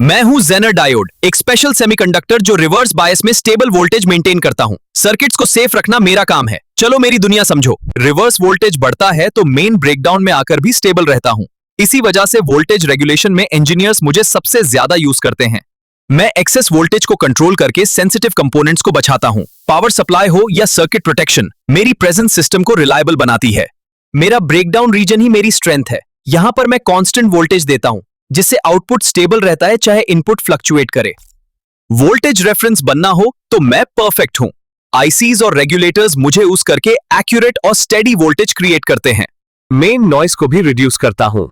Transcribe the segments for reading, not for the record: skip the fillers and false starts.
मैं हूं Jenner diode, एक स्पेशल सेमीकंडक्टर जो रिवर्स बायस में स्टेबल वोल्टेज मेंटेन करता हूं। सर्किट्स को सेफ रखना मेरा काम है। चलो मेरी दुनिया समझो। रिवर्स वोल्टेज बढ़ता है तो मेन ब्रेकडाउन में आकर भी स्टेबल रहता हूं। इसी वजह से वोल्टेज रेगुलेशन में इंजीनियर्स मुझे सबसे ज्यादा यूज करते हैं। मैं एक्सेस वोल्टेज को कंट्रोल करके सेंसिटिव कंपोनेंट्स को बचाता हूं। पावर सप्लाई हो या सर्किट प्रोटेक्शन, मेरी प्रेजेंस सिस्टम को रिलायबल बनाती है। मेरा ब्रेकडाउन रीजन ही मेरी स्ट्रेंथ है। यहां पर मैं कांस्टेंट वोल्टेज देता हूं जिससे आउटपुट स्टेबल रहता है चाहे इनपुट फ्लक्चुएट करे। वोल्टेज रेफरेंस बनना हो तो मैं परफेक्ट हूं। आईसीज और रेगुलेटर्स मुझे यूज करके एक्यूरेट और स्टेडी वोल्टेज क्रिएट करते हैं। मेन नॉइस को भी रिड्यूस करता हूं।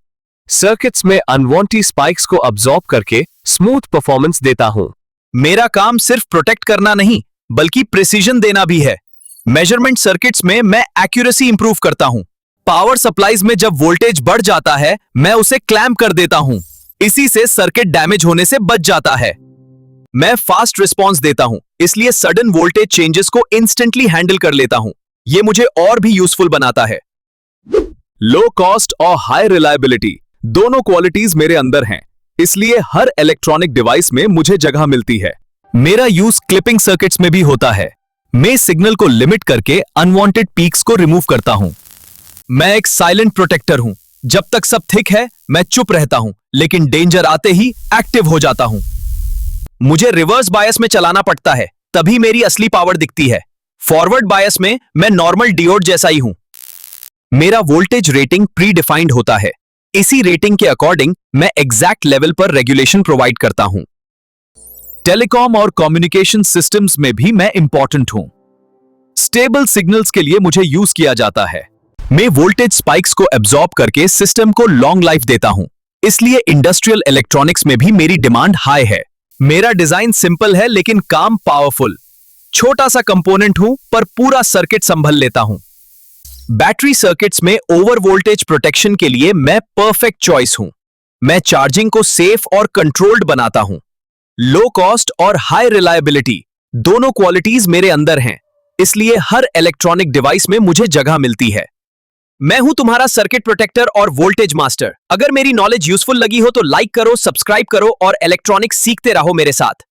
सर्किट्स में अनवांटेड स्पाइक्स को अब्सॉर्ब करके स्मूथ परफॉर्मेंस देता हूं। मेरा काम सिर्फ प्रोटेक्ट करना नहीं बल्कि प्रिसीजन देना भी है। मेजरमेंट सर्किट्स में मैं एक्यूरेसी इंप्रूव करता हूं। पावर सप्लाईज में जब वोल्टेज बढ़ जाता है मैं उसे क्लैंप कर देता हूं। इसी से सर्किट डैमेज होने से बच जाता है। मैं फास्ट रिस्पॉन्स देता हूं, इसलिए सडन वोल्टेज चेंजेस को इंस्टेंटली हैंडल कर लेता हूं। यह मुझे और भी यूजफुल बनाता है। लो कॉस्ट और हाई रिलायबिलिटी दोनों क्वालिटीज मेरे अंदर हैं, इसलिए हर इलेक्ट्रॉनिक डिवाइस में मुझे जगह मिलती है। मेरा यूज क्लिपिंग सर्किट्स में भी होता है। मैं सिग्नल को लिमिट करके अनवांटेड पीक्स को रिमूव करता हूं। मैं एक साइलेंट प्रोटेक्टर हूं। जब तक सब थिक है मैं चुप रहता हूं, लेकिन डेंजर आते ही एक्टिव हो जाता हूं। मुझे रिवर्स बायस में चलाना पड़ता है, तभी मेरी असली पावर दिखती है। फॉरवर्ड बायस में मैं नॉर्मल डियोड जैसा ही हूं। मेरा वोल्टेज रेटिंग प्री डिफाइंड होता है। इसी रेटिंग के अकॉर्डिंग मैं एग्जैक्ट लेवल पर रेगुलेशन प्रोवाइड करता हूं। टेलीकॉम और कम्युनिकेशन सिस्टम्स में भी मैं इंपॉर्टेंट हूं। स्टेबल सिग्नल्स के लिए मुझे यूज किया जाता है। मैं वोल्टेज स्पाइक्स को एब्जॉर्ब करके सिस्टम को लॉन्ग लाइफ देता हूं, इसलिए इंडस्ट्रियल इलेक्ट्रॉनिक्स में भी मेरी डिमांड हाई है। मेरा डिजाइन सिंपल है लेकिन काम पावरफुल। छोटा सा कंपोनेंट हूं पर पूरा सर्किट संभल लेता हूं। बैटरी सर्किट्स में ओवर वोल्टेज प्रोटेक्शन के लिए मैं परफेक्ट चॉइस हूं। मैं चार्जिंग को सेफ और कंट्रोल्ड बनाता हूं। लो कॉस्ट और हाई रिलायबिलिटी दोनों क्वालिटीज मेरे अंदर हैं, इसलिए हर इलेक्ट्रॉनिक डिवाइस में मुझे जगह मिलती है। मैं हूं तुम्हारा सर्किट प्रोटेक्टर और वोल्टेज मास्टर। अगर मेरी नॉलेज यूजफुल लगी हो तो लाइक करो, सब्सक्राइब करो और इलेक्ट्रॉनिक्स सीखते रहो मेरे साथ।